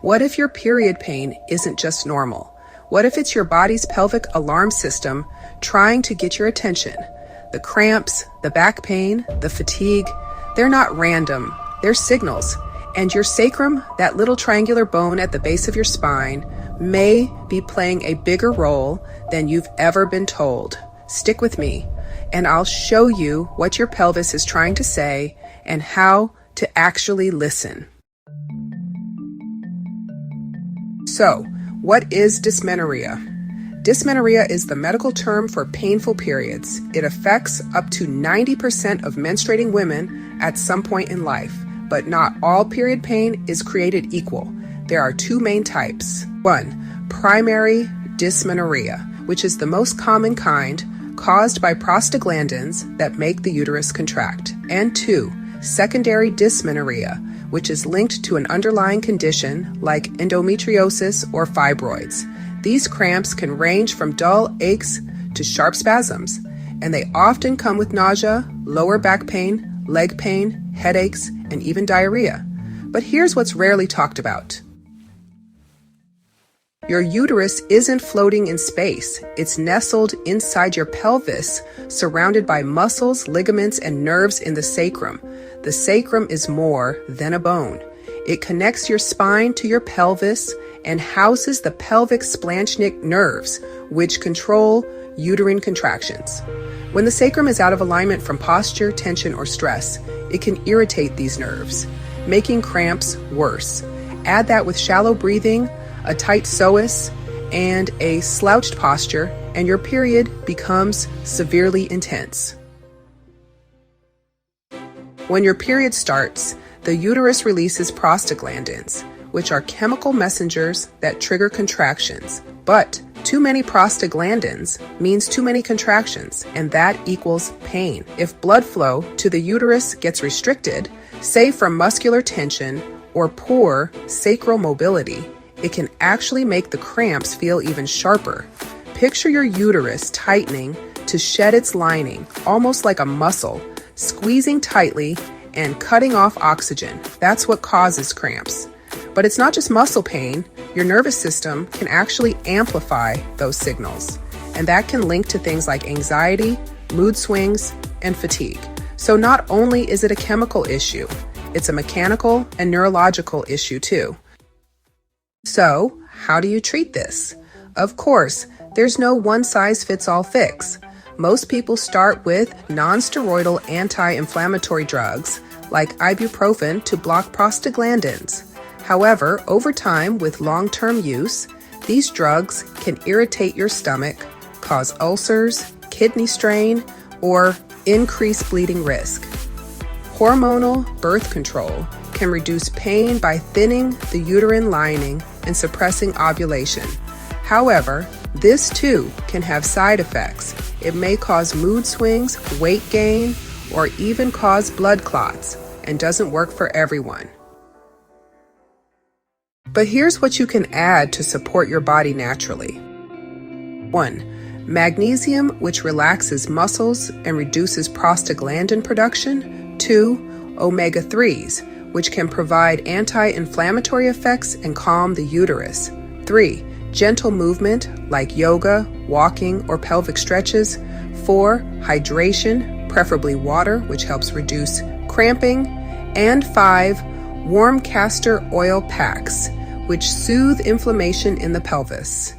What if your period pain isn't just normal? What if it's your body's pelvic alarm system trying to get your attention? The cramps, the back pain, the fatigue, they're not random, they're signals. And your sacrum, that little triangular bone at the base of your spine, may be playing a bigger role than you've ever been told. Stick with me, and I'll show you what your pelvis is trying to say and how to actually listen. So, what is dysmenorrhea? Dysmenorrhea is the medical term for painful periods. It affects up to 90% of menstruating women at some point in life, but not all period pain is created equal. There are two main types. 1. Primary dysmenorrhea, which is the most common kind, caused by prostaglandins that make the uterus contract. And 2. Secondary dysmenorrhea, which is linked to an underlying condition like endometriosis or fibroids. These cramps can range from dull aches to sharp spasms, and they often come with nausea, lower back pain, leg pain, headaches, and even diarrhea. But here's what's rarely talked about. Your uterus isn't floating in space. It's nestled inside your pelvis, surrounded by muscles, ligaments, and nerves in the sacrum. The sacrum is more than a bone. It connects your spine to your pelvis and houses the pelvic splanchnic nerves, which control uterine contractions. When the sacrum is out of alignment from posture, tension, or stress, it can irritate these nerves, making cramps worse. Add that with shallow breathing, a tight psoas, and a slouched posture, and your period becomes severely intense. When your period starts, the uterus releases prostaglandins, which are chemical messengers that trigger contractions. But too many prostaglandins means too many contractions, and that equals pain. If blood flow to the uterus gets restricted, say from muscular tension or poor sacral mobility, it can actually make the cramps feel even sharper. Picture your uterus tightening to shed its lining, almost like a muscle, squeezing tightly and cutting off oxygen. That's what causes cramps. But it's not just muscle pain. Your nervous system can actually amplify those signals, and that can link to things like anxiety, mood swings, and fatigue. So not only is it a chemical issue, it's a mechanical and neurological issue too. So, how do you treat this? Of course, there's no one-size-fits-all fix. Most people start with non-steroidal anti-inflammatory drugs like ibuprofen to block prostaglandins. However, over time, with long-term use, these drugs can irritate your stomach, cause ulcers, kidney strain, or increase bleeding risk. Hormonal birth control can reduce pain by thinning the uterine lining and suppressing ovulation. However, this too can have side effects. It may cause mood swings, weight gain, or even cause blood clots, and doesn't work for everyone. But here's what you can add to support your body naturally. 1. Magnesium, which relaxes muscles and reduces prostaglandin production. 2. Omega-3s, which can provide anti-inflammatory effects and calm the uterus. 3. Gentle movement like yoga, walking, or pelvic stretches. 4. Hydration, preferably water, which helps reduce cramping. And 5. Warm castor oil packs, which soothe inflammation in the pelvis.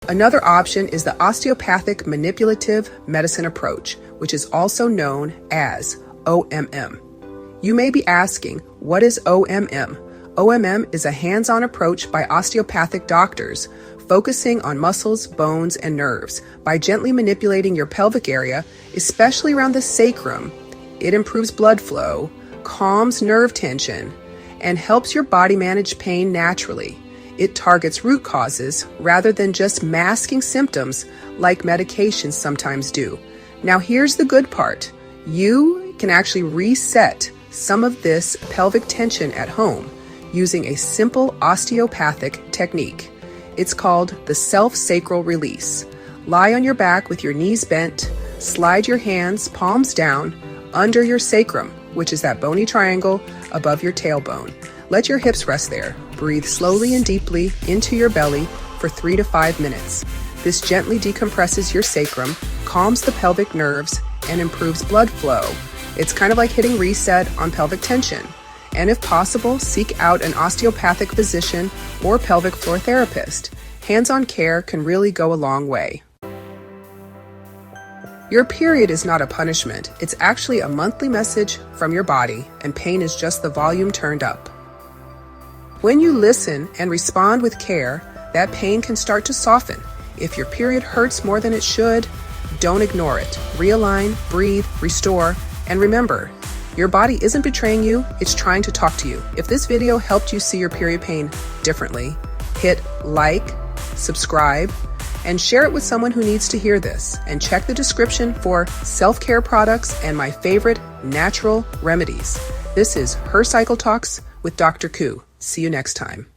Another option is the osteopathic manipulative medicine approach, which is also known as OMM. You may be asking, what is OMM? OMM is a hands-on approach by osteopathic doctors, focusing on muscles, bones, and nerves. By gently manipulating your pelvic area, especially around the sacrum, it improves blood flow, calms nerve tension, and helps your body manage pain naturally. It targets root causes rather than just masking symptoms like medications sometimes do. Now here's the good part. You can actually reset some of this pelvic tension at home using a simple osteopathic technique. It's called the self-sacral release. Lie on your back with your knees bent, slide your hands, palms down, under your sacrum, which is that bony triangle above your tailbone. Let your hips rest there. Breathe slowly and deeply into your belly for 3 to 5 minutes. This gently decompresses your sacrum, calms the pelvic nerves, and improves blood flow. It's kind of like hitting reset on pelvic tension. And if possible, seek out an osteopathic physician or pelvic floor therapist. Hands-on care can really go a long way. Your period is not a punishment. It's actually a monthly message from your body, and pain is just the volume turned up. When you listen and respond with care, that pain can start to soften. If your period hurts more than it should, don't ignore it. Realign, breathe, restore, and remember, your body isn't betraying you, it's trying to talk to you. If this video helped you see your period pain differently, hit like, subscribe, and share it with someone who needs to hear this. And check the description for self-care products and my favorite natural remedies. This is HerCycleTalks with Dr. Ku. See you next time.